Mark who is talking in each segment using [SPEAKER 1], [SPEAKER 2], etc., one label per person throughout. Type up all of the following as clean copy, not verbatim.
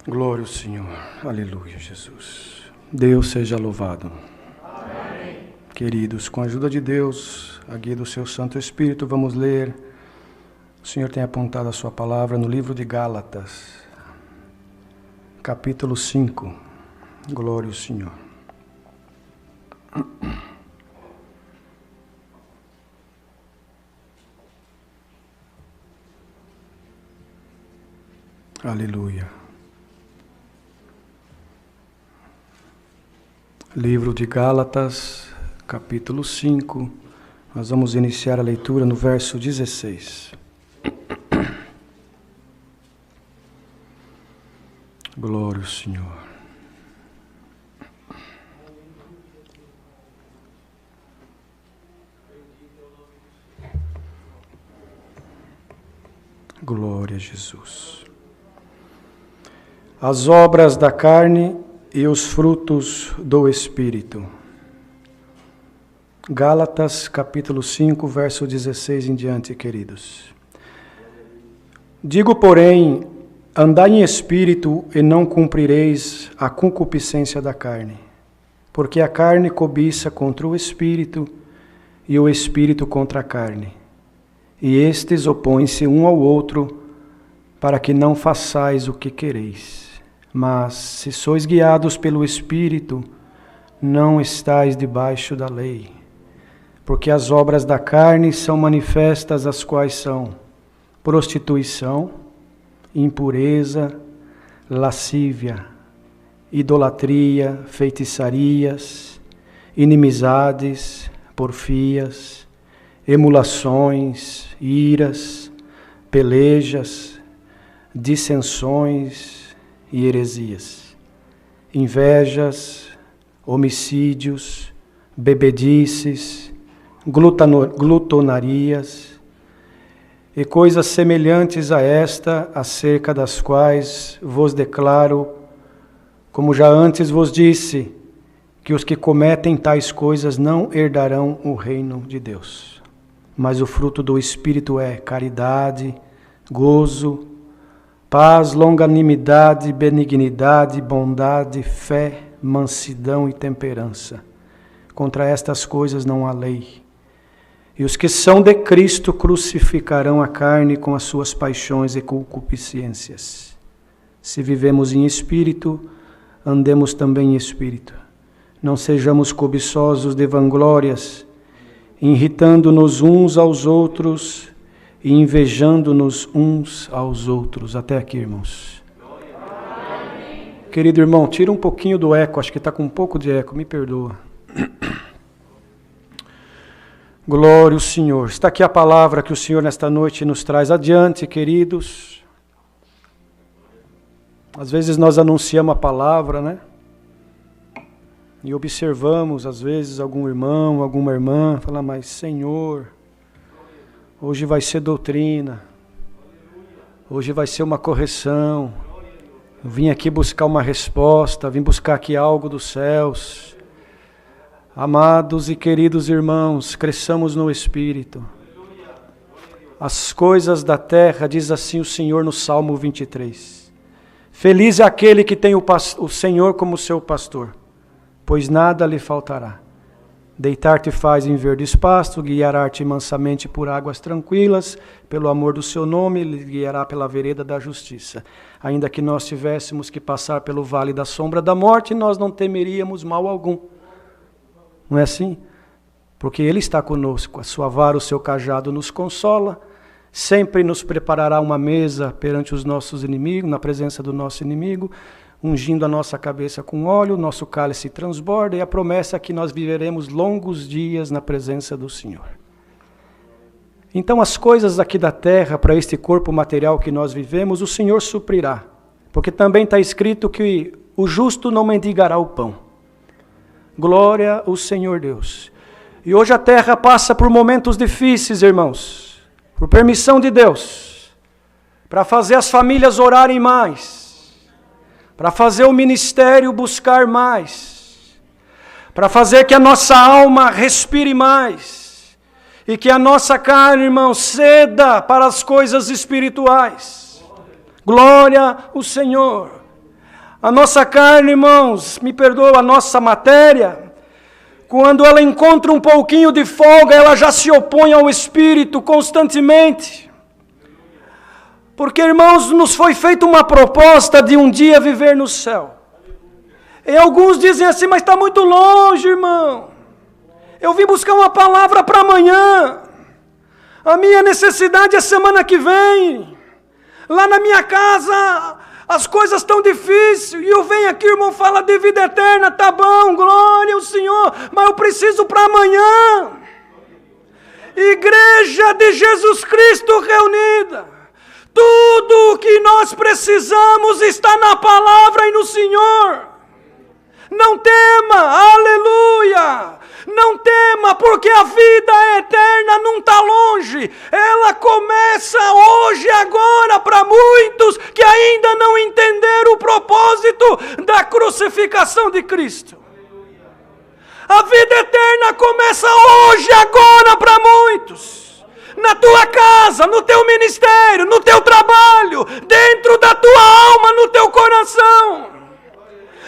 [SPEAKER 1] Glória ao Senhor. Aleluia, Jesus. Deus seja louvado.
[SPEAKER 2] Amém.
[SPEAKER 1] Queridos, com a ajuda de Deus, a guia do seu Santo Espírito, vamos ler. O Senhor tem apontado a sua palavra no livro de Gálatas, capítulo 5. Glória ao Senhor. Aleluia. Livro de Gálatas, capítulo 5. Nós vamos iniciar a leitura no verso 16. Glória ao Senhor. Glória a Jesus. As obras da carne e os frutos do Espírito. Gálatas, capítulo 5, verso 16 em diante, queridos. Digo, porém, andai em espírito e não cumprireis a concupiscência da carne, porque a carne cobiça contra o espírito e o espírito contra a carne, e estes opõem-se um ao outro, para que não façais o que quereis. Mas, se sois guiados pelo Espírito, não estáis debaixo da lei. Porque as obras da carne são manifestas, as quais são prostituição, impureza, lascívia, idolatria, feitiçarias, inimizades, porfias, emulações, iras, pelejas, dissensões e heresias, invejas, homicídios, bebedices, glutonarias e coisas semelhantes a esta, acerca das quais vos declaro, como já antes vos disse, que os que cometem tais coisas não herdarão o reino de Deus. Mas o fruto do Espírito é caridade, gozo, paz, longanimidade, benignidade, bondade, fé, mansidão e temperança. Contra estas coisas não há lei. E os que são de Cristo crucificarão a carne com as suas paixões e concupiscências. Se vivemos em espírito, andemos também em espírito. Não sejamos cobiçosos de vanglórias, irritando-nos uns aos outros e invejando-nos uns aos outros. Até aqui, irmãos. Amém. Querido irmão, tira um pouquinho do eco, acho que está com um pouco de eco, me perdoa. Glória ao Senhor. Está aqui a palavra que o Senhor nesta noite nos traz adiante, queridos. Às vezes nós anunciamos a palavra, né? E observamos, às vezes, algum irmão, alguma irmã, falar, mas Senhor, hoje vai ser doutrina, hoje vai ser uma correção, eu vim aqui buscar uma resposta, vim buscar aqui algo dos céus. Amados e queridos irmãos, cresçamos no Espírito. As coisas da terra, diz assim o Senhor no Salmo 23. Feliz é aquele que tem o Senhor como seu pastor, pois nada lhe faltará. Deitar-te faz em verdes pastos, guiará-te mansamente por águas tranquilas, pelo amor do seu nome, ele guiará pela vereda da justiça. Ainda que nós tivéssemos que passar pelo vale da sombra da morte, nós não temeríamos mal algum. Não é assim? Porque Ele está conosco, a sua vara, o seu cajado nos consola, sempre nos preparará uma mesa perante os nossos inimigos, na presença do nosso inimigo, ungindo a nossa cabeça com óleo, nosso cálice transborda, e a promessa é que nós viveremos longos dias na presença do Senhor. Então as coisas aqui da terra, para este corpo material que nós vivemos, o Senhor suprirá, porque também está escrito que o justo não mendigará o pão. Glória ao Senhor Deus. E hoje a terra passa por momentos difíceis, irmãos, por permissão de Deus, para fazer as famílias orarem mais, para fazer o ministério buscar mais, para fazer que a nossa alma respire mais, e que a nossa carne, irmão, ceda para as coisas espirituais. Glória ao Senhor. A nossa carne, irmãos, me perdoa, a nossa matéria, quando ela encontra um pouquinho de folga, ela já se opõe ao Espírito constantemente. Porque, irmãos, nos foi feita uma proposta de um dia viver no céu. E alguns dizem assim, mas está muito longe, irmão. Eu vim buscar uma palavra para amanhã. A minha necessidade é semana que vem. Lá na minha casa, as coisas estão difíceis. E eu venho aqui, irmão, fala de vida eterna. Tá bom, glória ao Senhor. Mas eu preciso para amanhã. Igreja de Jesus Cristo reunida. Tudo o que nós precisamos está na palavra e no Senhor. Não tema, aleluia. Não tema, porque a vida eterna não está longe. Ela começa hoje, agora, para muitos que ainda não entenderam o propósito da crucificação de Cristo. A vida eterna começa hoje, agora, para muitos. Na tua casa, no teu ministério, no teu trabalho, dentro da tua alma, no teu coração.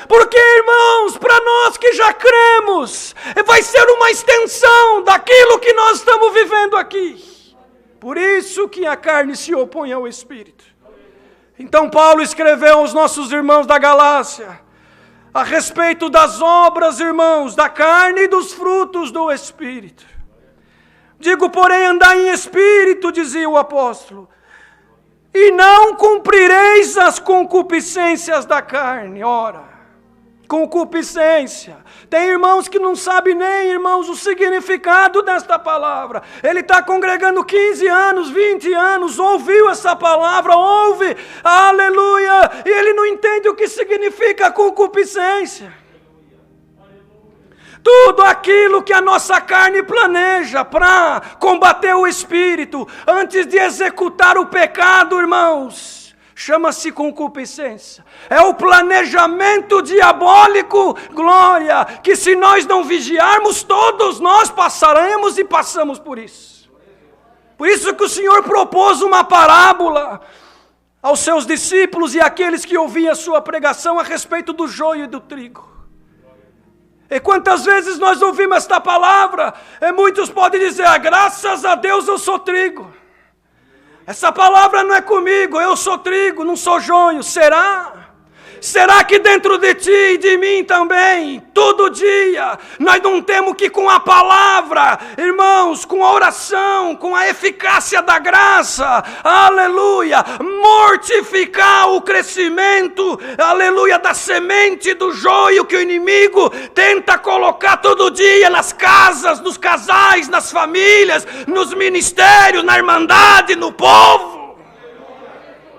[SPEAKER 1] Porque, irmãos, para nós que já cremos, vai ser uma extensão daquilo que nós estamos vivendo aqui. Por isso que a carne se opõe ao Espírito. Então Paulo escreveu aos nossos irmãos da Galácia, a respeito das obras, irmãos, da carne e dos frutos do Espírito. Digo, porém, andai em Espírito, dizia o apóstolo, e não cumprireis as concupiscências da carne. Ora, concupiscência. Tem irmãos que não sabem nem, irmãos, o significado desta palavra. Ele está congregando 15 anos, 20 anos, ouviu essa palavra, ouve, aleluia, e ele não entende o que significa concupiscência. Tudo aquilo que a nossa carne planeja para combater o Espírito, antes de executar o pecado, irmãos, chama-se concupiscência. É o planejamento diabólico, glória, que se nós não vigiarmos, todos nós passaremos e passamos por isso. Por isso que o Senhor propôs uma parábola aos seus discípulos e àqueles que ouviam a sua pregação a respeito do joio e do trigo. E quantas vezes nós ouvimos esta palavra, e muitos podem dizer, graças a Deus eu sou trigo. Essa palavra não é comigo, eu sou trigo, não sou joio. Será? Será que dentro de ti e de mim também, todo dia, nós não temos que com a palavra, irmãos, com a oração, com a eficácia da graça, aleluia, mortificar o crescimento, aleluia, da semente do joio que o inimigo tenta colocar todo dia nas casas, nos casais, nas famílias, nos ministérios, na irmandade, no povo.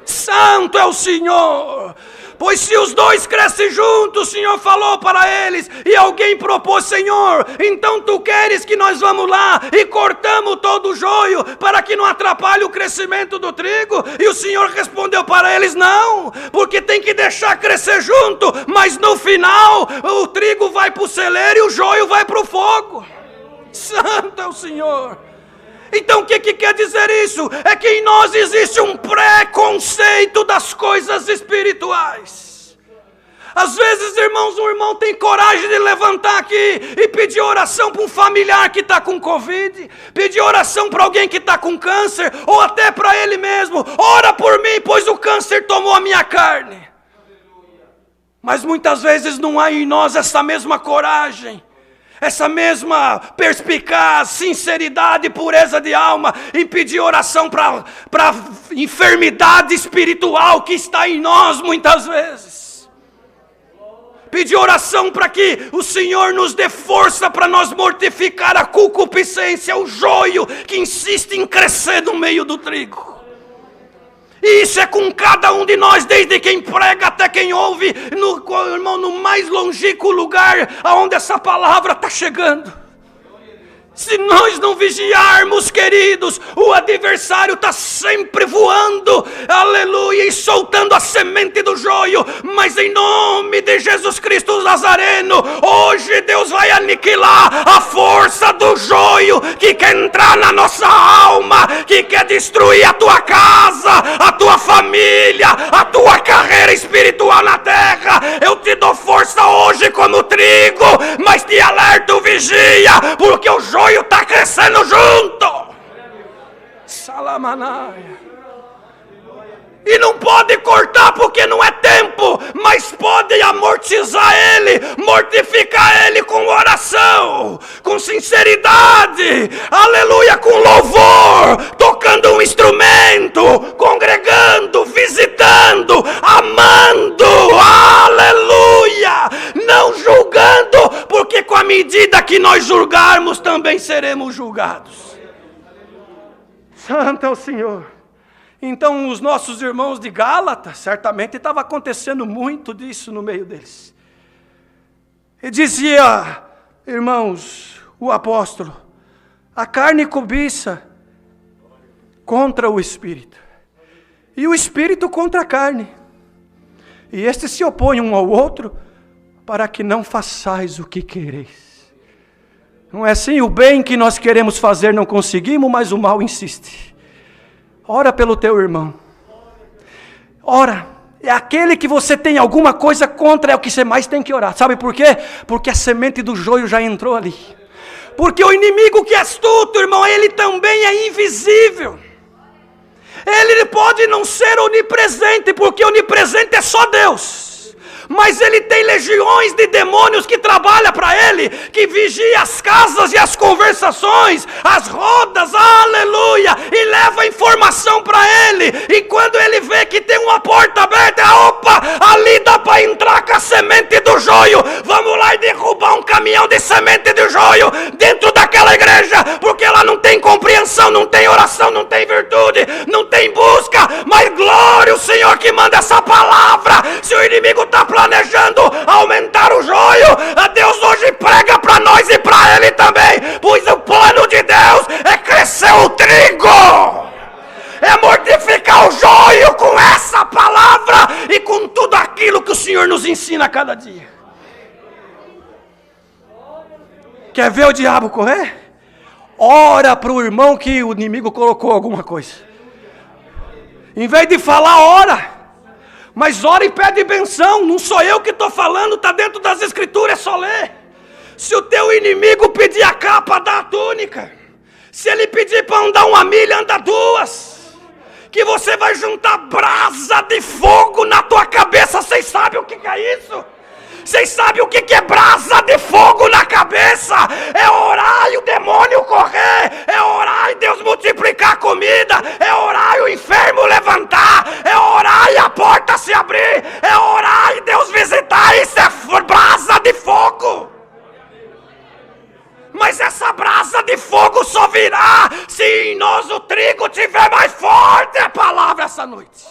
[SPEAKER 1] Santo é o Senhor. Pois se os dois crescem juntos, o Senhor falou para eles, e alguém propôs, Senhor, então tu queres que nós vamos lá e cortamos todo o joio para que não atrapalhe o crescimento do trigo? E o Senhor respondeu para eles, não, porque tem que deixar crescer junto, mas no final o trigo vai para o celeiro e o joio vai para o fogo. Santo é o Senhor. Então o que quer dizer isso? É que em nós existe um preconceito das coisas espirituais. Às vezes, irmãos, um irmão tem coragem de levantar aqui e pedir oração para um familiar que está com Covid, pedir oração para alguém que está com câncer, ou até para ele mesmo, ora por mim, pois o câncer tomou a minha carne. Mas muitas vezes não há em nós essa mesma coragem, essa mesma perspicaz, sinceridade, pureza de alma, em pedir oração para a enfermidade espiritual que está em nós muitas vezes. Pedir oração para que o Senhor nos dê força para nós mortificar a concupiscência, o joio que insiste em crescer no meio do trigo. E isso é com cada um de nós, desde quem prega até quem ouve, no mais longínquo lugar aonde essa palavra está chegando. Se nós não vigiarmos, queridos, o adversário está sempre voando, aleluia, e soltando a semente do joio. Mas em nome de Jesus Cristo Nazareno, hoje Deus vai aniquilar a força do joio que quer entrar na nossa alma, que quer destruir a tua casa, a tua família, a tua carreira espiritual na terra. no trigo, mas te alerto, vigia, porque o joio está crescendo junto. Salamanaia. E não pode cortar porque não é tempo, mas pode amortizar ele, mortificar ele com oração, com sinceridade, aleluia, com louvor, tocando um instrumento, congregando, visitando, amando, aleluia, não julgando, porque com a medida que nós julgarmos também seremos julgados. Santo é o Senhor. Então os nossos irmãos de Gálatas, certamente estava acontecendo muito disso no meio deles. E dizia, irmãos, o apóstolo, a carne cobiça contra o Espírito, e o Espírito contra a carne. E estes se opõem um ao outro, para que não façais o que quereis. Não é assim? O bem que nós queremos fazer não conseguimos, mas o mal insiste. Ora pelo teu irmão. Ora. É aquele que você tem alguma coisa contra, é o que você mais tem que orar. Sabe por quê? Porque a semente do joio já entrou ali. Porque o inimigo que é astuto, irmão, ele também é invisível. Ele pode não ser onipresente, porque onipresente é só Deus. Mas ele tem legiões de demônios que trabalham para ele, que vigia as casas e as conversações, as rodas, aleluia, e leva informação para ele. E quando ele vê que tem uma porta aberta, opa, ali dá para entrar com a semente do joio. Vamos lá e derrubar um caminhão de semente de joio dentro daquela igreja, porque ela não tem compreensão, não tem oração, não tem virtude, não tem busca. Mas glória ao Senhor que manda essa palavra. Se o inimigo está planejando aumentar o joio, a Deus hoje prega para nós e para ele também, pois o plano de Deus é crescer o trigo, é mortificar o joio com essa palavra e com tudo aquilo que o Senhor nos ensina a cada dia. Quer ver o diabo correr? Ora para o irmão que o inimigo colocou alguma coisa. Em vez de falar, ora. Mas ora e pede benção, não sou eu que estou falando, está dentro das escrituras, é só ler. Se o teu inimigo pedir a capa, dá a túnica. Se ele pedir para andar 1 milha, anda 2. Que você vai juntar brasa de fogo na tua cabeça, vocês sabem o que é isso? Vocês sabem o que é brasa de fogo na cabeça? É orar e o demônio correr. É orar e Deus multiplicar a comida. É orar e o enfermo levantar. É orar e a porta se abrir. É orar e Deus visitar. Isso é brasa de fogo. Mas essa brasa de fogo só virá se em nós o trigo tiver mais forte. É a palavra essa noite.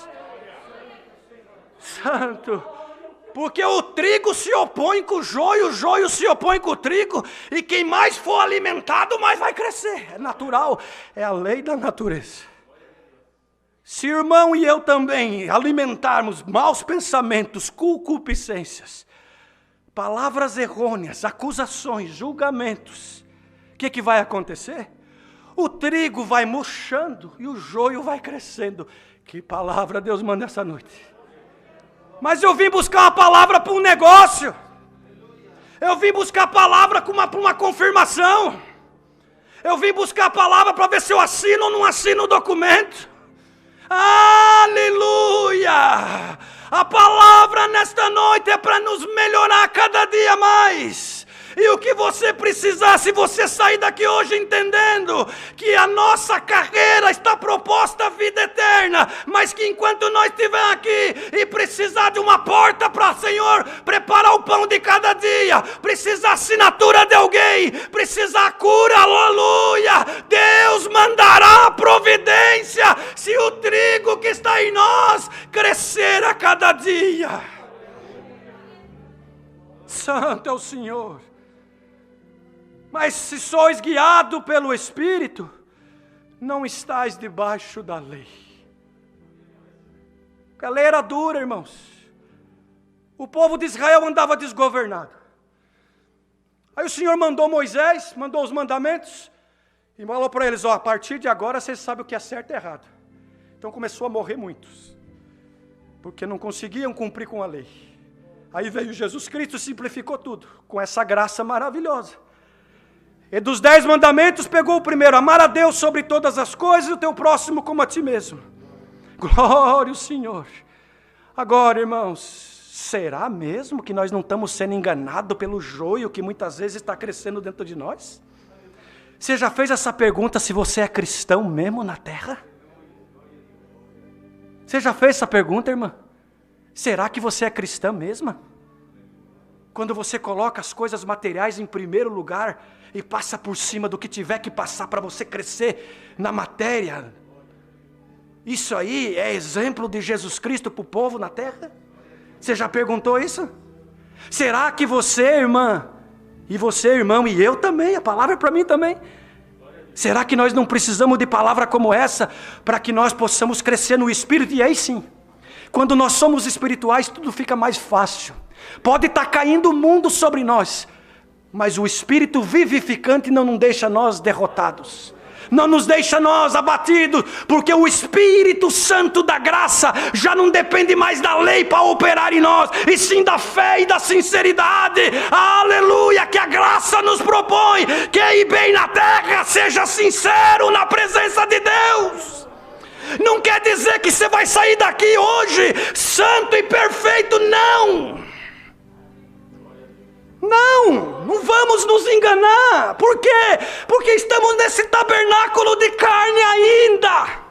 [SPEAKER 1] Santo. Porque o trigo se opõe com o joio se opõe com o trigo, e quem mais for alimentado, mais vai crescer. É natural, é a lei da natureza. Se o irmão e eu também alimentarmos maus pensamentos, concupiscências, palavras errôneas, acusações, julgamentos, o que vai acontecer? O trigo vai murchando e o joio vai crescendo. Que palavra Deus manda essa noite. Mas eu vim buscar uma palavra para um negócio. Eu vim buscar a palavra para uma confirmação. Eu vim buscar a palavra para ver se eu assino ou não assino o documento. Aleluia! A palavra nesta noite é para nos melhorar cada dia mais. E o que você precisar, se você sair daqui hoje entendendo que a nossa carreira está proposta à vida eterna, mas que enquanto nós estivermos aqui e precisar de uma porta para o Senhor preparar o pão de cada dia, precisar assinatura de alguém, precisar cura, aleluia, Deus mandará a providência se o trigo que está em nós crescer a cada dia. Santo é o Senhor. Mas se sois guiado pelo Espírito, não estáis debaixo da lei. A lei era dura, irmãos. O povo de Israel andava desgovernado. Aí o Senhor mandou Moisés, mandou os mandamentos, e falou para eles, a partir de agora vocês sabem o que é certo e errado. Então começou a morrer muitos, porque não conseguiam cumprir com a lei. Aí veio Jesus Cristo e simplificou tudo, com essa graça maravilhosa. E dos 10 mandamentos pegou o primeiro, amar a Deus sobre todas as coisas e o teu próximo como a ti mesmo. Glória ao Senhor. Agora, irmãos, será mesmo que nós não estamos sendo enganados pelo joio que muitas vezes está crescendo dentro de nós? Você já fez essa pergunta se você é cristão mesmo na terra? Você já fez essa pergunta, irmã? Será que você é cristã mesmo? Quando você coloca as coisas materiais em primeiro lugar e passa por cima do que tiver que passar para você crescer na matéria. Isso aí é exemplo de Jesus Cristo para o povo na terra? Você já perguntou isso? Será que você, irmã, e você, irmão, e eu também, a palavra é para mim também. Será que nós não precisamos de palavra como essa para que nós possamos crescer no Espírito? E aí sim, quando nós somos espirituais, tudo fica mais fácil. Pode estar caindo o mundo sobre nós, mas o Espírito vivificante não nos deixa nós derrotados. Não nos deixa nós abatidos, porque o Espírito Santo da graça já não depende mais da lei para operar em nós, e sim da fé e da sinceridade. Aleluia, que a graça nos propõe, que ir bem na terra, seja sincero na presença de Deus. Não quer dizer que você vai sair daqui hoje santo e perfeito, não. Não vamos nos enganar. Por quê? Porque estamos nesse tabernáculo de carne ainda.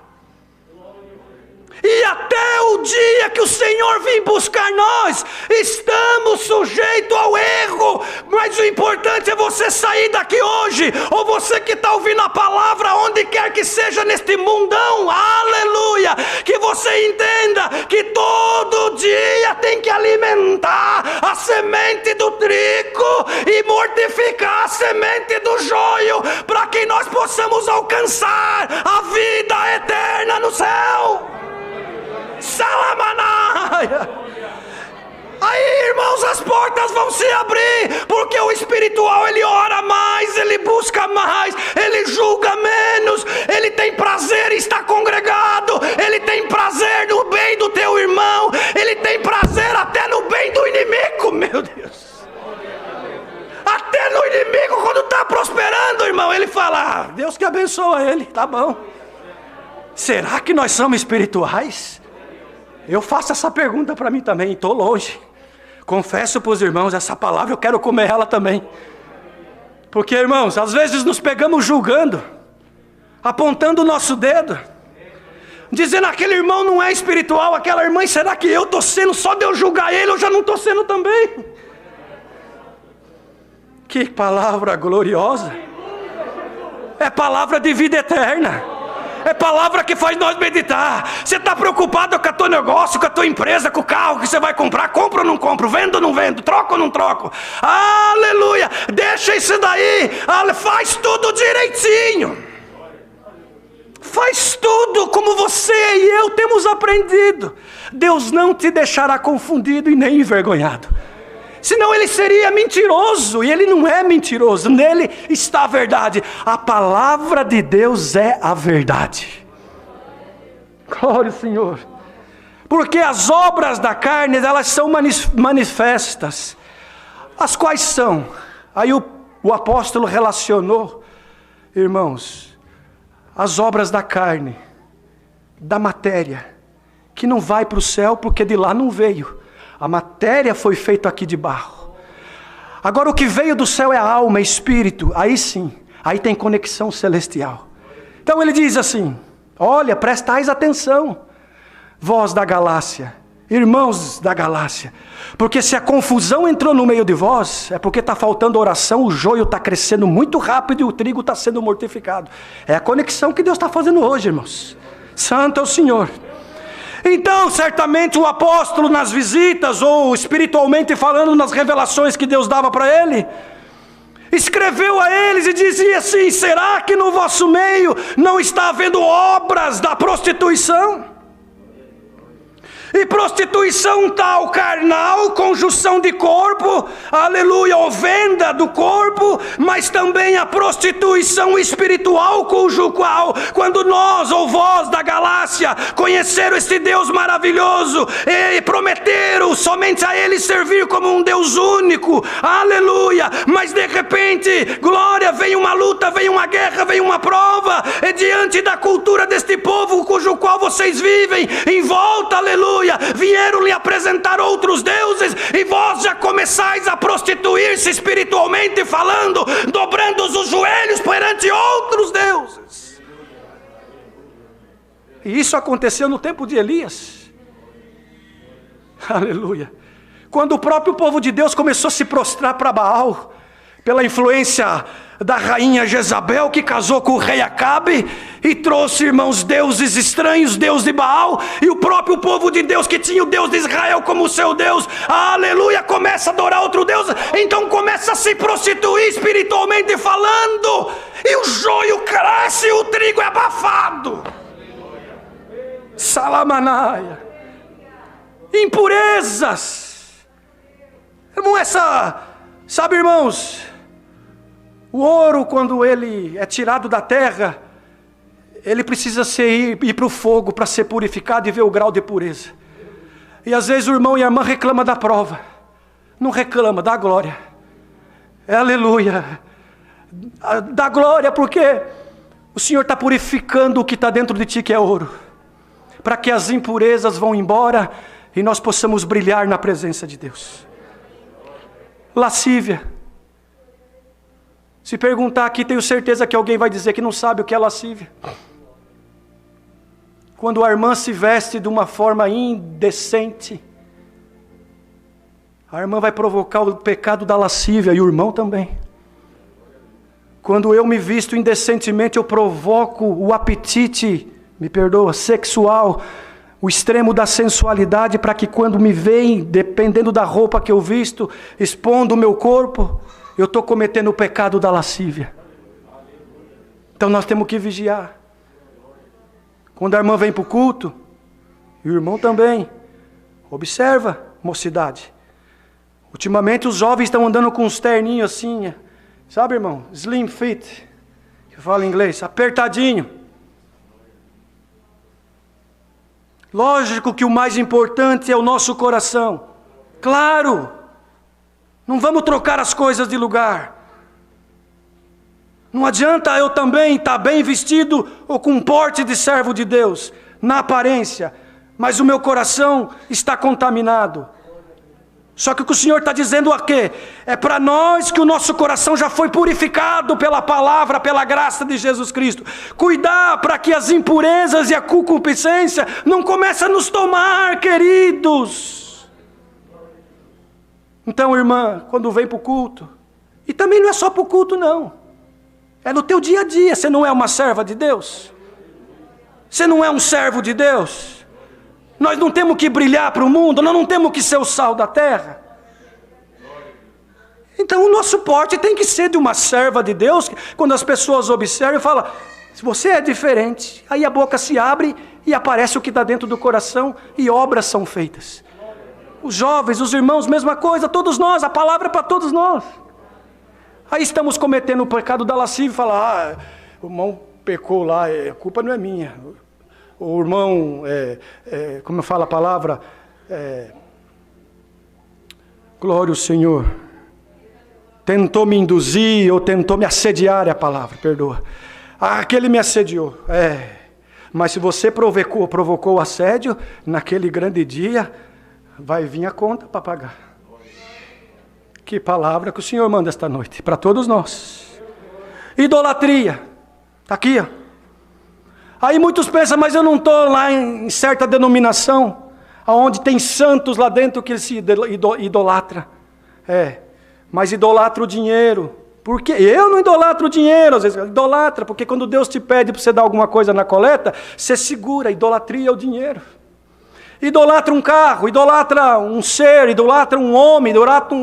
[SPEAKER 1] E até o dia que o Senhor vir buscar nós, estamos sujeitos ao erro. Mas o importante é você sair daqui hoje, ou você que está ouvindo a palavra, onde quer que seja neste mundão, aleluia, que você entenda que todo dia tem que alimentar a semente do trigo e mortificar a semente do joio, para que nós possamos alcançar a vida eterna no céu. Salamanaia. Aí, irmãos, as portas vão se abrir, porque o espiritual ele ora mais, ele busca mais, ele julga menos, ele tem prazer em estar congregado, ele tem prazer no bem do teu irmão, ele tem prazer até no bem do inimigo, meu Deus. Até no inimigo, quando está prosperando, irmão, ele fala: Deus que abençoa ele, tá bom. Será que nós somos espirituais? Eu faço essa pergunta para mim também, estou longe. Confesso para os irmãos, essa palavra eu quero comer ela também. Porque, irmãos, às vezes nos pegamos julgando, apontando o nosso dedo, dizendo: aquele irmão não é espiritual, aquela irmã, será que eu estou sendo, só de eu julgar ele, eu já não estou sendo também? Que palavra gloriosa! É palavra de vida eterna. É palavra que faz nós meditar. Você está preocupado com o teu negócio, com a tua empresa, com o carro que você vai comprar? Compro ou não compro? Vendo ou não vendo? Troco ou não troco? Aleluia! Deixa isso daí. Faz tudo direitinho. Faz tudo como você e eu temos aprendido. Deus não te deixará confundido e nem envergonhado. Senão ele seria mentiroso, e ele não é mentiroso, nele está a verdade. A palavra de Deus é a verdade. Glória ao Senhor. Porque as obras da carne, elas são manifestas. As quais são? Aí o apóstolo relacionou, irmãos, as obras da carne, da matéria, que não vai para o céu porque de lá não veio. A matéria foi feita aqui de barro. Agora o que veio do céu é a alma, é espírito. Aí sim, aí tem conexão celestial. Então ele diz assim: olha, prestais atenção, vós da Galácia, irmãos da Galácia, porque se a confusão entrou no meio de vós, é porque está faltando oração, o joio está crescendo muito rápido e o trigo está sendo mortificado. É a conexão que Deus está fazendo hoje, irmãos. Santo é o Senhor. Então, certamente o apóstolo nas visitas, ou espiritualmente falando nas revelações que Deus dava para ele, escreveu a eles e dizia assim: será que no vosso meio não está havendo obras da prostituição? E prostituição tal carnal, conjunção de corpo, aleluia, ou venda do corpo, mas também a prostituição espiritual, cujo qual, quando nós ou vós da Galácia conheceram este Deus maravilhoso e prometeram somente a Ele servir como um Deus único, aleluia, mas de repente, glória, vem uma luta, vem uma guerra, vem uma prova, e diante da cultura deste povo, cujo qual vocês vivem, em volta, aleluia, vieram lhe apresentar outros deuses, e vós já começais a prostituir-se espiritualmente falando, dobrando os joelhos perante outros deuses. E isso aconteceu no tempo de Elias, aleluia, quando o próprio povo de Deus começou a se prostrar para Baal, pela influência da rainha Jezabel, que casou com o rei Acabe, e trouxe, irmãos, deuses estranhos, Deus de Baal, e o próprio povo de Deus, que tinha o Deus de Israel como seu Deus, aleluia, começa a adorar outro Deus, então começa a se prostituir espiritualmente falando, e o joio cresce e o trigo é abafado. Salamanaia, impurezas, irmão, sabe, irmãos, o ouro, quando ele é tirado da terra, ele precisa ir para o fogo para ser purificado e ver o grau de pureza. E às vezes o irmão e a irmã reclamam da prova. Não reclama, dá glória. Aleluia. Dá glória porque o Senhor está purificando o que está dentro de ti, que é ouro, para que as impurezas vão embora e nós possamos brilhar na presença de Deus. Lascívia. Se perguntar aqui, tenho certeza que alguém vai dizer que não sabe o que é lascívia. Quando a irmã se veste de uma forma indecente, a irmã vai provocar o pecado da lascívia, e o irmão também. Quando eu me visto indecentemente, eu provoco o apetite, me perdoa, sexual, o extremo da sensualidade, para que quando me veem, dependendo da roupa que eu visto, expondo o meu corpo, eu estou cometendo o pecado da lascívia. Então nós temos que vigiar. Quando a irmã vem para o culto, e o irmão também, observa, mocidade. Ultimamente os jovens estão andando com uns terninhos assim, sabe, irmão? Slim fit, que fala em inglês, apertadinho. Lógico que o mais importante é o nosso coração. Claro! Não vamos trocar as coisas de lugar. Não adianta eu também estar bem vestido ou com porte de servo de Deus, na aparência, mas o meu coração está contaminado. Só que o que o Senhor está dizendo aqui é para nós que o nosso coração já foi purificado pela palavra, pela graça de Jesus Cristo. Cuidar para que as impurezas e a concupiscência não comecem a nos tomar, queridos. Então, irmã, quando vem para o culto, e também não é só para o culto não, é no teu dia a dia. Você não é uma serva de Deus? Você não é um servo de Deus? Nós não temos que brilhar para o mundo, nós não temos que ser o sal da terra. Então o nosso porte tem que ser de uma serva de Deus. Quando as pessoas observam e falam, se você é diferente, aí a boca se abre e aparece o que está dentro do coração e obras são feitas. Os jovens, os irmãos, mesma coisa, todos nós, a palavra é para todos nós. Aí estamos cometendo o pecado da lascívia e falar, o irmão pecou lá, a culpa não é minha. O irmão, como fala a palavra, glória ao Senhor, tentou me induzir ou tentou me assediar, é a palavra, perdoa. Aquele me assediou, mas se você provocou o assédio, naquele grande dia, vai vir a conta para pagar. Que palavra que o Senhor manda esta noite, para todos nós. Idolatria, está aqui, ó. Aí muitos pensam, mas eu não estou lá em certa denominação, onde tem santos lá dentro que se idolatra. Mas idolatra o dinheiro. Porque eu não idolatro o dinheiro, às vezes idolatra, porque quando Deus te pede para você dar alguma coisa na coleta, você segura, idolatria é o dinheiro. Idolatra um carro, idolatra um ser, idolatra um homem, idolatra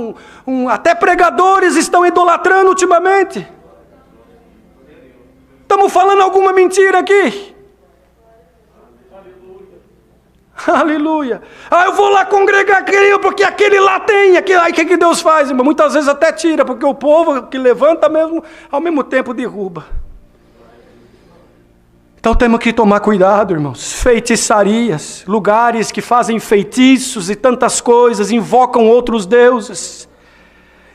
[SPEAKER 1] até pregadores estão idolatrando ultimamente. Estamos falando alguma mentira aqui? Aleluia. Eu vou lá congregar aquele, porque aquele lá tem. Aí o que Deus faz, irmão? Muitas vezes até tira, porque o povo que levanta mesmo, ao mesmo tempo derruba. Então temos que tomar cuidado, irmãos. Feitiçarias, lugares que fazem feitiços e tantas coisas, invocam outros deuses.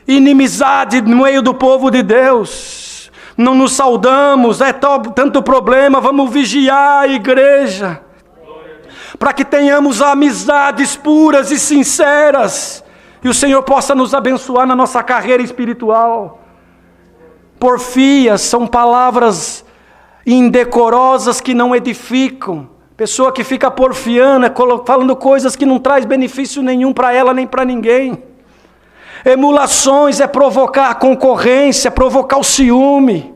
[SPEAKER 1] Inimizade no meio do povo de Deus. Não nos saudamos, é tanto problema, vamos vigiar a igreja. Para que tenhamos amizades puras e sinceras. E o Senhor possa nos abençoar na nossa carreira espiritual. Porfias são palavras indecorosas que não edificam. Pessoa que fica porfiando, falando coisas que não traz benefício nenhum para ela nem para ninguém. Emulações é provocar a concorrência, provocar o ciúme.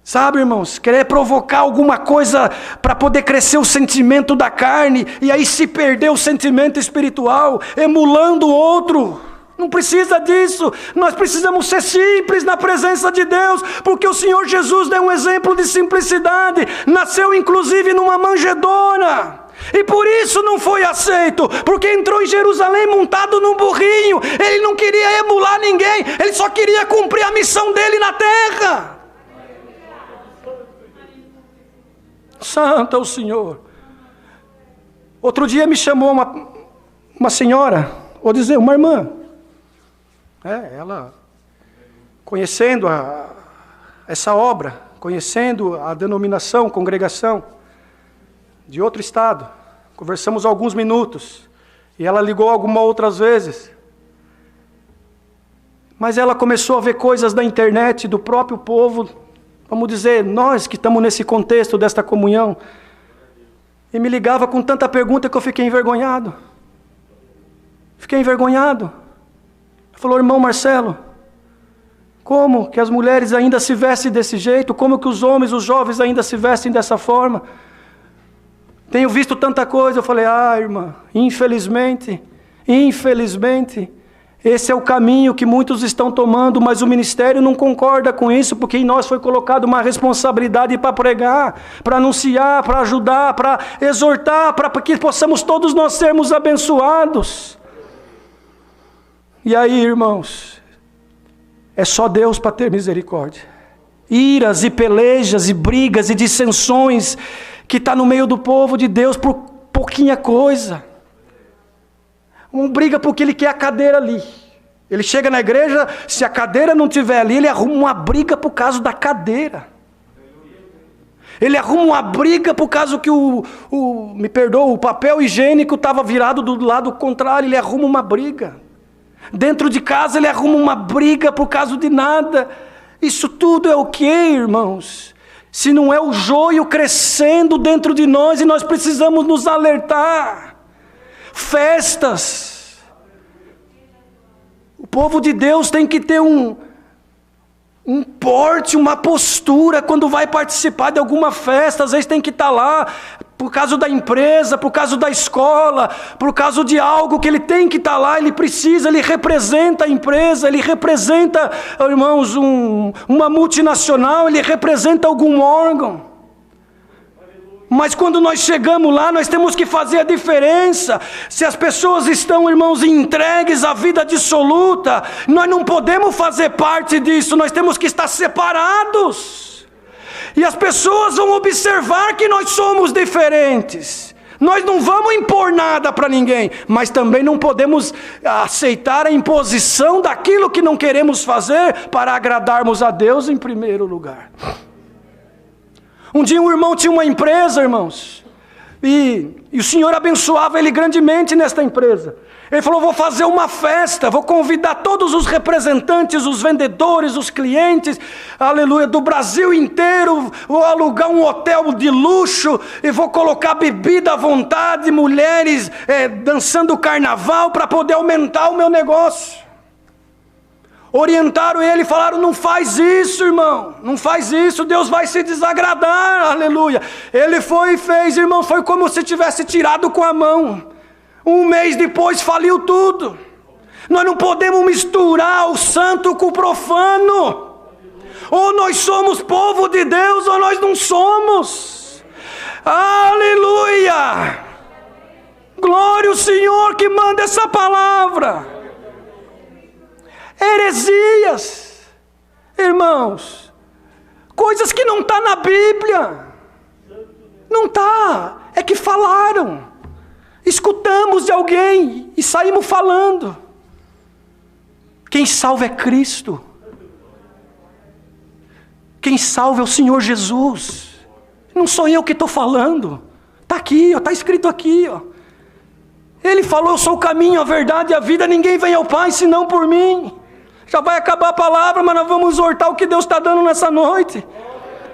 [SPEAKER 1] Sabe, irmãos, querer provocar alguma coisa para poder crescer o sentimento da carne, e aí se perder o sentimento espiritual, emulando o outro. Não precisa disso. Nós precisamos ser simples na presença de Deus, porque o Senhor Jesus deu um exemplo de simplicidade. Nasceu inclusive numa manjedoura. E por isso não foi aceito, porque entrou em Jerusalém montado num burrinho. Ele não queria emular ninguém, ele só queria cumprir a missão dele na terra. Santo é o Senhor. Outro dia me chamou uma senhora, vou dizer, uma irmã. Ela, conhecendo essa obra, conhecendo a denominação, congregação, de outro estado, conversamos alguns minutos, e ela ligou algumas outras vezes, mas ela começou a ver coisas da internet, do próprio povo, vamos dizer, nós que estamos nesse contexto desta comunhão, e me ligava com tanta pergunta que eu fiquei envergonhado. Falou, irmão Marcelo, como que as mulheres ainda se vestem desse jeito? Como que os homens, os jovens ainda se vestem dessa forma? Tenho visto tanta coisa. Eu falei, irmã, infelizmente, esse é o caminho que muitos estão tomando, mas o ministério não concorda com isso, porque em nós foi colocada uma responsabilidade para pregar, para anunciar, para ajudar, para exortar, para que possamos todos nós sermos abençoados. E aí, irmãos, é só Deus para ter misericórdia. Iras e pelejas e brigas e dissensões que está no meio do povo de Deus por pouquinha coisa. Um briga porque ele quer a cadeira ali. Ele chega na igreja, se a cadeira não estiver ali, ele arruma uma briga por causa da cadeira. Ele arruma uma briga por causa que o papel higiênico estava virado do lado contrário, ele arruma uma briga. Dentro de casa ele arruma uma briga por causa de nada. Isso tudo é o que, irmãos? Se não é o joio crescendo dentro de nós, e nós precisamos nos alertar. Festas. O povo de Deus tem que ter um porte, uma postura quando vai participar de alguma festa. Às vezes tem que estar lá por causa da empresa, por causa da escola, por causa de algo que ele tem que estar lá, ele precisa, ele representa a empresa, ele representa, irmãos, uma multinacional, ele representa algum órgão. Mas quando nós chegamos lá, nós temos que fazer a diferença. Se as pessoas estão, irmãos, entregues à vida dissoluta, nós não podemos fazer parte disso, nós temos que estar separados. E as pessoas vão observar que nós somos diferentes. Nós não vamos impor nada para ninguém, mas também não podemos aceitar a imposição daquilo que não queremos fazer para agradarmos a Deus em primeiro lugar. Um dia um irmão tinha uma empresa, irmãos, e o Senhor abençoava ele grandemente nesta empresa. Ele falou, vou fazer uma festa, vou convidar todos os representantes, os vendedores, os clientes, aleluia, do Brasil inteiro, vou alugar um hotel de luxo, e vou colocar bebida à vontade, mulheres dançando carnaval, para poder aumentar o meu negócio. Orientaram ele e falaram, não faz isso, irmão, não faz isso, Deus vai se desagradar, aleluia. Ele foi e fez, irmão, foi como se tivesse tirado com a mão. Um mês depois faliu tudo. Nós não podemos misturar o santo com o profano. Ou nós somos povo de Deus ou nós não somos. Aleluia! Glória ao Senhor que manda essa palavra. Heresias, irmãos, coisas que não está na Bíblia. Não está, é que falaram. Escutamos de alguém e saímos falando. Quem salva é Cristo. Quem salva é o Senhor Jesus. Não sou eu que estou falando. Está aqui, está escrito aqui. Ó. Ele falou, eu sou o caminho, a verdade e a vida. Ninguém vem ao Pai senão por mim. Já vai acabar a palavra, mas nós vamos exortar o que Deus está dando nessa noite.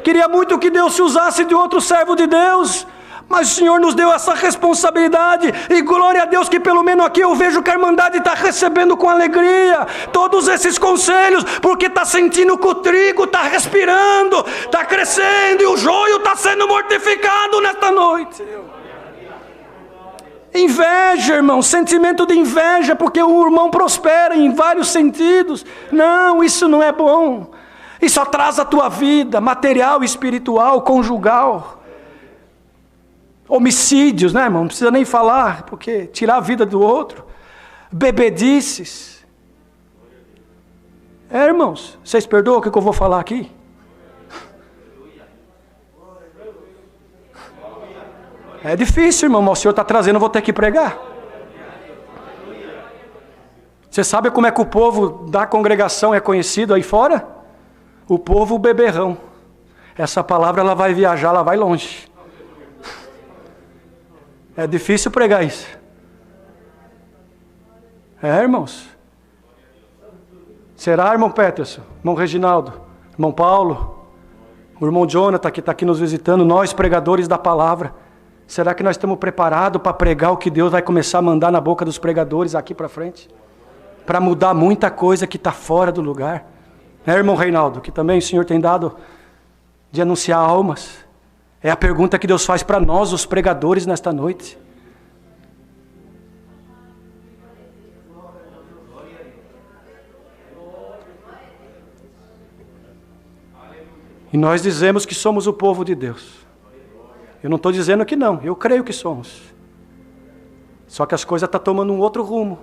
[SPEAKER 1] Queria muito que Deus se usasse de outro servo de Deus, mas o Senhor nos deu essa responsabilidade, e glória a Deus que pelo menos aqui eu vejo que a Irmandade está recebendo com alegria todos esses conselhos, porque está sentindo que o trigo está respirando, está crescendo, e o joio está sendo mortificado nesta noite. Inveja, irmão, sentimento de inveja, porque o irmão prospera em vários sentidos. Não, isso não é bom. Isso atrasa a tua vida, material, espiritual, conjugal. Homicídios, né, irmão? Não precisa nem falar, porque tirar a vida do outro. Bebedices. Irmãos, vocês perdoam o que eu vou falar aqui? É difícil, irmão, mas o Senhor está trazendo, eu vou ter que pregar. Você sabe como é que o povo da congregação é conhecido aí fora? O povo beberrão. Essa palavra ela vai viajar, ela vai longe. É difícil pregar isso. Irmãos. Será, irmão Peterson, irmão Reginaldo, irmão Paulo, o irmão Jonathan que está aqui nos visitando, nós pregadores da palavra. Será que nós estamos preparados para pregar o que Deus vai começar a mandar na boca dos pregadores aqui para frente? Para mudar muita coisa que está fora do lugar. Irmão Reinaldo, que também o Senhor tem dado de anunciar almas. É a pergunta que Deus faz para nós, os pregadores, nesta noite. E nós dizemos que somos o povo de Deus. Eu não estou dizendo que não, eu creio que somos. Só que as coisas estão tomando um outro rumo.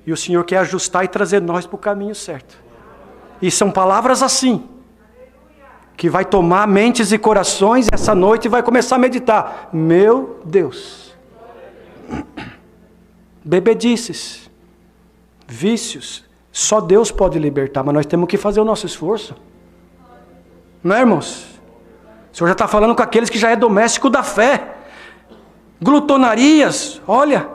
[SPEAKER 1] E o Senhor quer ajustar e trazer nós para o caminho certo. E são palavras assim, que vai tomar mentes e corações essa noite e vai começar a meditar. Meu Deus. Bebedices, vícios, só Deus pode libertar, mas nós temos que fazer o nosso esforço. Não é, irmãos? O Senhor já está falando com aqueles que já é doméstico da fé. Glutonarias, olha.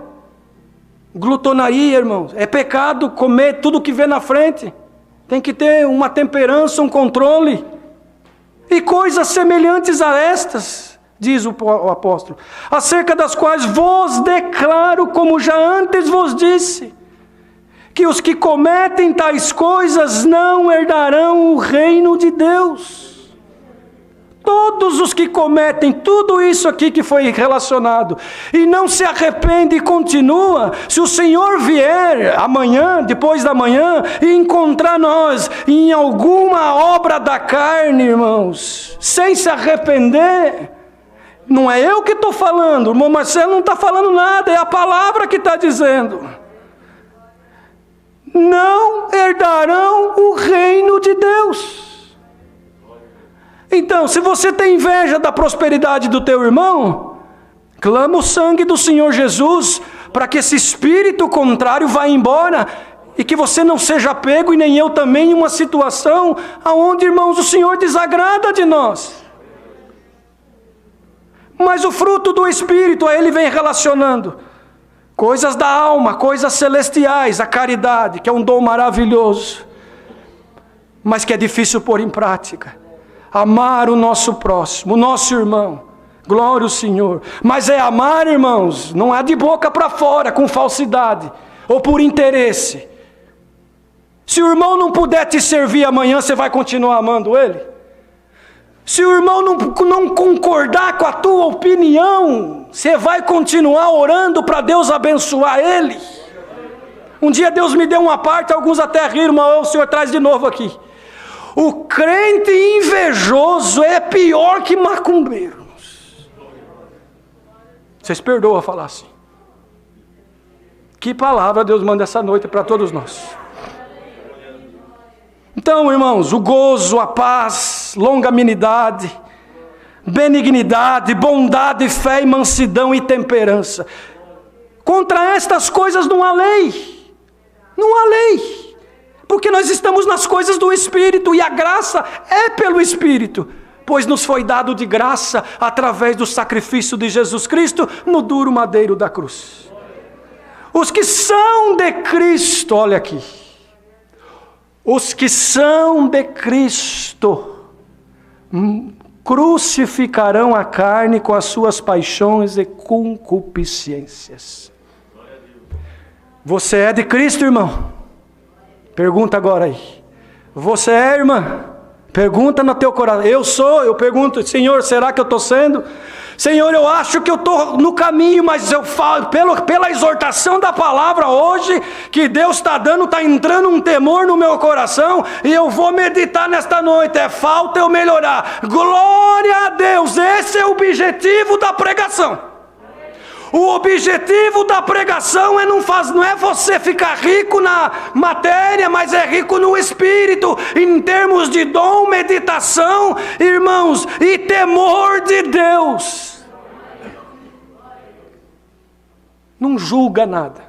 [SPEAKER 1] Glutonaria, irmãos, é pecado comer tudo que vê na frente. Tem que ter uma temperança, um controle. E coisas semelhantes a estas, diz o apóstolo, acerca das quais vos declaro, como já antes vos disse, que os que cometem tais coisas não herdarão o reino de Deus. Todos os que cometem tudo isso aqui que foi relacionado e não se arrepende e continua, se o Senhor vier amanhã, depois da manhã, e encontrar nós em alguma obra da carne, irmãos, sem se arrepender, não é eu que estou falando, o irmão Marcelo não está falando nada, é a palavra que está dizendo. Não herdarão o reino de Deus. Então, se você tem inveja da prosperidade do teu irmão, clama o sangue do Senhor Jesus para que esse espírito contrário vá embora e que você não seja pego, e nem eu também, em uma situação onde, irmãos, o Senhor desagrada de nós. Mas o fruto do Espírito, a ele vem relacionando coisas da alma, coisas celestiais, a caridade, que é um dom maravilhoso, mas que é difícil pôr em prática. Amar o nosso próximo, o nosso irmão. Glória ao Senhor. Mas é amar, irmãos, não é de boca para fora, com falsidade, ou por interesse. Se o irmão não puder te servir amanhã, você vai continuar amando ele? Se o irmão não concordar com a tua opinião, você vai continuar orando para Deus abençoar ele? Um dia Deus me deu uma parte, alguns até riram, mas o Senhor traz de novo aqui. O crente invejoso é pior que macumbeiro. Vocês perdoam falar assim. Que palavra Deus manda essa noite para todos nós. Então, irmãos, o gozo, a paz, longanimidade, benignidade, bondade, fé e mansidão e temperança. Contra estas coisas não há lei. Não há lei. Porque nós estamos nas coisas do Espírito e a graça é pelo Espírito. Pois nos foi dado de graça através do sacrifício de Jesus Cristo no duro madeiro da cruz. Os que são de Cristo, olha aqui. Os que são de Cristo crucificarão a carne com as suas paixões e concupiscências. Você é de Cristo, irmão? Pergunta agora aí. Você é, irmã? Pergunta no teu coração. Eu pergunto, Senhor, será que eu estou sendo? Senhor, eu acho que eu estou no caminho, mas eu falo, pela exortação da palavra hoje, que Deus está dando, está entrando um temor no meu coração, e eu vou meditar nesta noite, falta eu melhorar. Glória a Deus, esse é o objetivo da pregação. O objetivo da pregação não é você ficar rico na matéria, mas é rico no espírito, em termos de dom, meditação, irmãos, e temor de Deus. Não julga nada.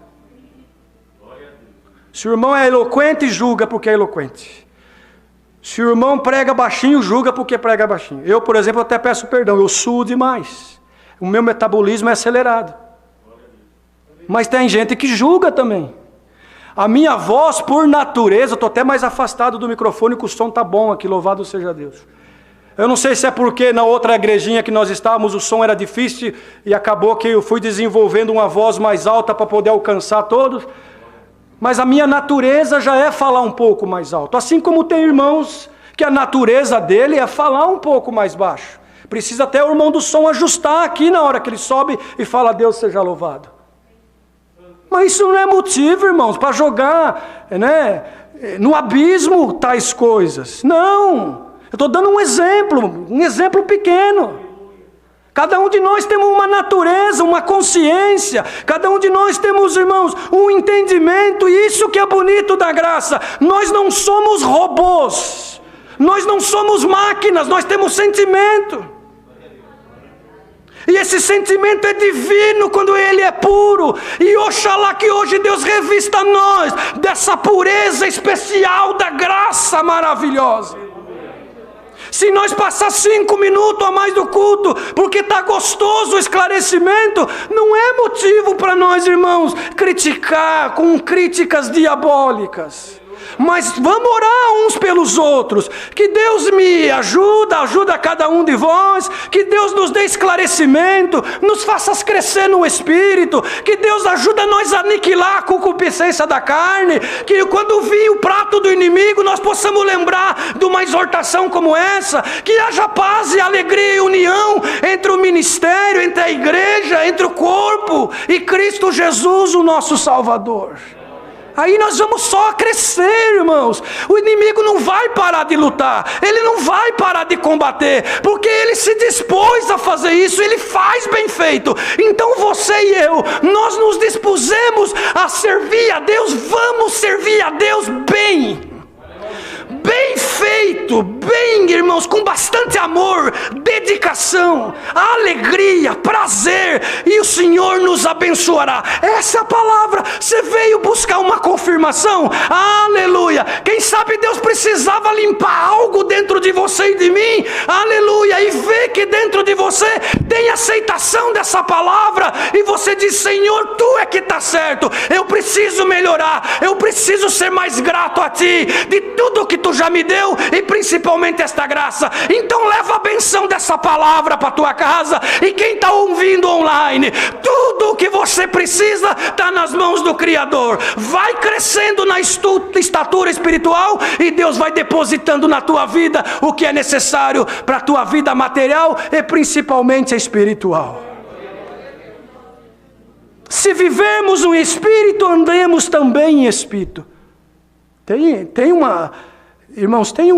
[SPEAKER 1] Se o irmão é eloquente, julga porque é eloquente. Se o irmão prega baixinho, julga porque prega baixinho. Eu, por exemplo, até peço perdão, eu suo demais. O meu metabolismo é acelerado. Mas tem gente que julga também. A minha voz, por natureza, estou até mais afastado do microfone, que o som está bom aqui, louvado seja Deus. Eu não sei se é porque na outra igrejinha que nós estávamos, o som era difícil, e acabou que eu fui desenvolvendo uma voz mais alta para poder alcançar todos. Mas a minha natureza já é falar um pouco mais alto. Assim como tem irmãos que a natureza dele é falar um pouco mais baixo. Precisa até o irmão do som ajustar aqui na hora que ele sobe e fala, Deus seja louvado. Mas isso não é motivo, irmãos, para jogar, né, no abismo tais coisas. Não, eu estou dando um exemplo pequeno. Cada um de nós temos uma natureza, uma consciência. Cada um de nós temos, irmãos, um entendimento. E isso que é bonito da graça. Nós não somos robôs. Nós não somos máquinas. Nós temos sentimento. E esse sentimento é divino quando ele é puro. E oxalá que hoje Deus revista nós dessa pureza especial da graça maravilhosa. Se nós passar 5 minutos a mais do culto, porque está gostoso o esclarecimento, não é motivo para nós, irmãos, criticar com críticas diabólicas. Mas vamos orar uns pelos outros, que Deus me ajuda cada um de vós, que Deus nos dê esclarecimento, nos faça crescer no Espírito, que Deus ajuda nós a aniquilar a concupiscência da carne, que quando vir o prato do inimigo, nós possamos lembrar de uma exortação como essa, que haja paz e alegria e união entre o ministério, entre a igreja, entre o corpo e Cristo Jesus, o nosso Salvador. Aí nós vamos só crescer, irmãos. O inimigo não vai parar de lutar, ele não vai parar de combater, porque ele se dispôs a fazer isso, ele faz bem feito. Então você e eu, nós nos dispusemos a servir a Deus, vamos servir a Deus bem. Bem feito, bem, irmãos, com bastante amor, dedicação, alegria, prazer, e o Senhor nos abençoará. Essa é a palavra. Você veio buscar uma confirmação? Aleluia. Quem sabe Deus precisava limpar algo dentro de você e de mim? Aleluia. E ver que dentro de você tem aceitação dessa palavra, e você diz, Senhor, Tu é que está certo, eu preciso melhorar, eu preciso ser mais grato a Ti, de tudo que Tu já me deu, e principalmente esta graça. Então leva a benção dessa palavra para a tua casa, e quem está ouvindo online, tudo o que você precisa está nas mãos do Criador. Vai crescendo na estatura espiritual, e Deus vai depositando na tua vida o que é necessário para a tua vida material e principalmente espiritual. Se vivermos no Espírito, andemos também em Espírito. Irmãos, tem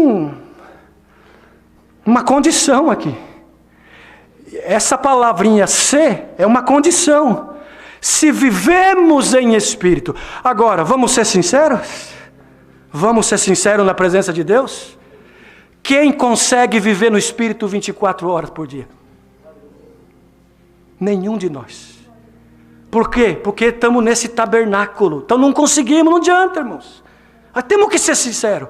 [SPEAKER 1] uma condição aqui. essa palavrinha ser é uma condição. Se vivemos em espírito. Agora, vamos ser sinceros? Vamos ser sinceros na presença de Deus? Quem consegue viver no espírito 24 horas por dia? Nenhum de nós. Por quê? Porque estamos nesse tabernáculo. Então não conseguimos, não adianta, irmãos. Mas temos que ser sinceros.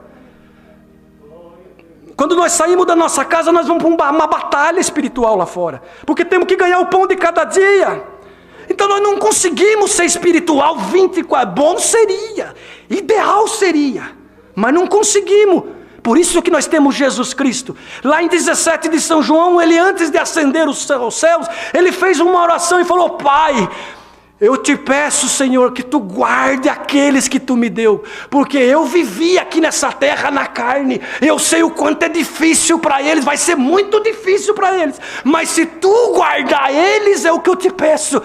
[SPEAKER 1] Quando nós saímos da nossa casa, nós vamos para uma batalha espiritual lá fora. Porque temos que ganhar o pão de cada dia. Então nós não conseguimos ser espiritual 24. Bom seria, ideal seria, mas não conseguimos. Por isso que nós temos Jesus Cristo. Lá em 17 de São João, ele antes de ascender os céus, ele fez uma oração e falou: Pai, eu te peço, Senhor, que tu guarde aqueles que tu me deu, porque eu vivi aqui nessa terra na carne, eu sei o quanto é difícil para eles, vai ser muito difícil para eles, mas se tu guardar eles, é o que eu te peço,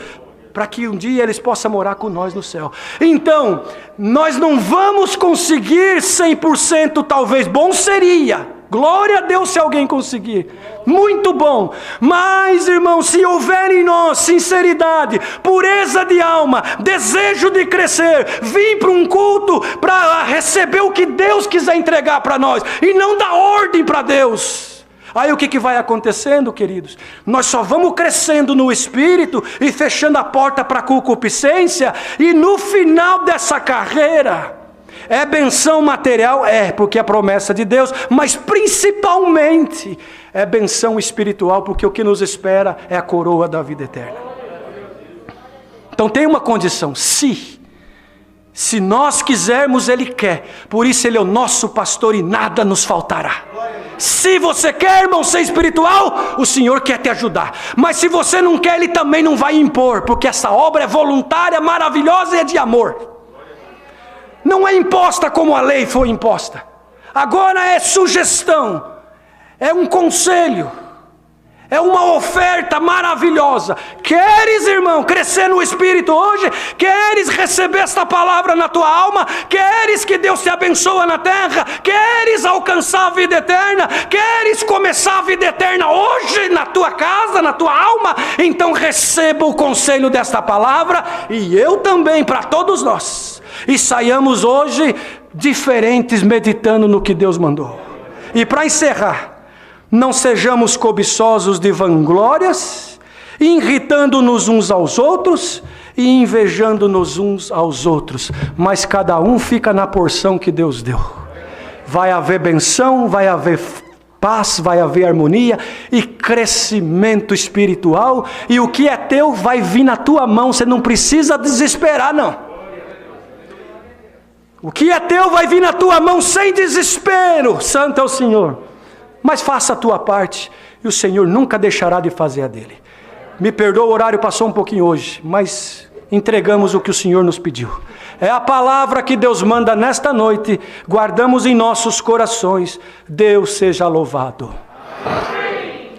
[SPEAKER 1] para que um dia eles possam morar com nós no céu. Então, nós não vamos conseguir 100%, talvez, bom seria, glória a Deus se alguém conseguir, muito bom, mas irmão, se houver em nós sinceridade, pureza de alma, desejo de crescer, vir para um culto para receber o que Deus quiser entregar para nós, e não dar ordem para Deus, aí o que vai acontecendo, queridos? Nós só vamos crescendo no Espírito e fechando a porta para a concupiscência, e no final dessa carreira, é benção material? É, porque é a promessa de Deus, mas principalmente é benção espiritual, porque o que nos espera é a coroa da vida eterna. Então tem uma condição: se nós quisermos, Ele quer, por isso Ele é o nosso pastor e nada nos faltará. Se você quer, irmão, ser espiritual, o Senhor quer te ajudar, mas se você não quer, Ele também não vai impor, porque essa obra é voluntária, maravilhosa e é de amor. Não é imposta como a lei foi imposta. Agora é sugestão, é um conselho, é uma oferta maravilhosa. Queres, irmão, crescer no Espírito hoje? Queres receber esta palavra na tua alma? Queres que Deus te abençoe na terra? Queres alcançar a vida eterna? Queres começar a vida eterna hoje na tua casa, na tua alma? Então receba o conselho desta palavra, e eu também, para todos nós. E saiamos hoje diferentes, meditando no que Deus mandou. E para encerrar, não sejamos cobiçosos de vanglórias, irritando-nos uns aos outros e invejando-nos uns aos outros, mas cada um fica na porção que Deus deu. Vai haver benção, vai haver paz, vai haver harmonia e crescimento espiritual, e o que é teu vai vir na tua mão, você não precisa desesperar, não. O que é teu vai vir na tua mão sem desespero. Santo é o Senhor. Mas faça a tua parte, e o Senhor nunca deixará de fazer a dele. Me perdoa, o horário passou um pouquinho hoje, mas entregamos o que o Senhor nos pediu. É a palavra que Deus manda nesta noite, guardamos em nossos corações. Deus seja louvado.